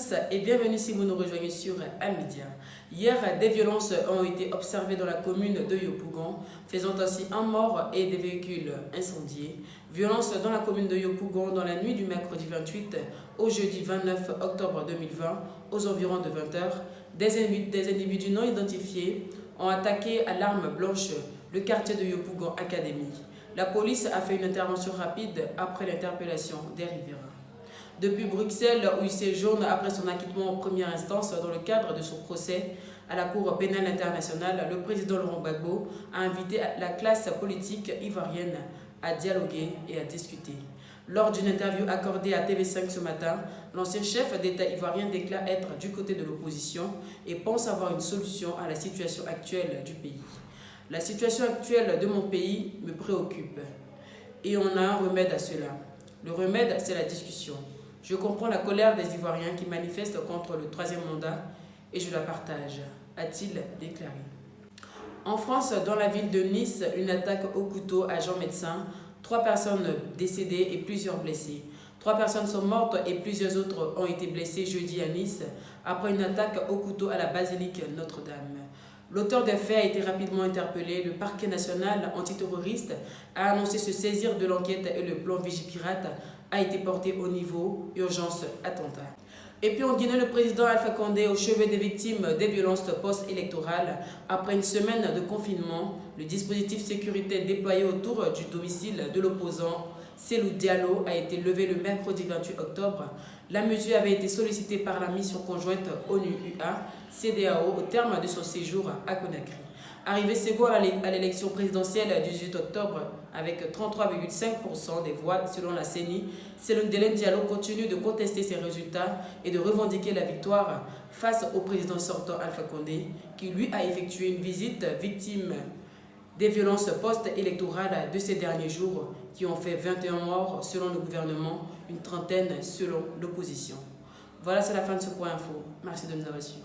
tous et bienvenue si vous nous rejoignez sur Amidia. Hier, des violences ont été observées dans la commune de Yopougon, faisant ainsi un mort et des véhicules incendiés. Violences dans la commune de Yopougon dans la nuit du mercredi 28 au jeudi 29 octobre 2020, aux environs de 20 h. Des individus non identifiés ont attaqué à l'arme blanche le quartier de Yopougon Academy. La police a fait une intervention rapide après l'interpellation des riverains. Depuis Bruxelles, où il séjourne après son acquittement en première instance dans le cadre de son procès à la Cour pénale internationale, le président Laurent Gbagbo a invité la classe politique ivoirienne à dialoguer et à discuter. Lors d'une interview accordée à TV5 ce matin, l'ancien chef d'État ivoirien déclare être du côté de l'opposition et pense avoir une solution à la situation actuelle du pays. La situation actuelle de mon pays me préoccupe et on a un remède à cela. Le remède, c'est la discussion. Je comprends la colère des Ivoiriens qui manifestent contre le troisième mandat et je la partage, a-t-il déclaré. En France, dans la ville de Nice, une attaque au couteau agent médecin, 3 personnes décédées et plusieurs blessées. 3 personnes sont mortes et plusieurs autres ont été blessées jeudi à Nice après une attaque au couteau à la basilique Notre-Dame. L'auteur des faits a été rapidement interpellé. Le parquet national antiterroriste a annoncé se saisir de l'enquête et le plan Vigipirate a été porté au niveau urgence attentat. Et puis en Guinée, le président Alpha Condé au chevet des victimes des violences post-électorales. Après une semaine de confinement, le dispositif sécurité déployé autour du domicile de l'opposant Cellou Diallo a été levé le mercredi 28 octobre. La mesure avait été sollicitée par la mission conjointe ONU-UA-CEDEAO au terme de son séjour à Conakry. Arrivé second à l'élection présidentielle du 18 octobre avec 33,5% des voix selon la CENI, Cellou Diallo continue de contester ses résultats et de revendiquer la victoire face au président sortant Alpha Condé, qui lui a effectué une visite victime des violences post-électorales de ces derniers jours qui ont fait 21 morts selon le gouvernement, une trentaine selon l'opposition. Voilà, c'est la fin de ce point info. Merci de nous avoir suivis.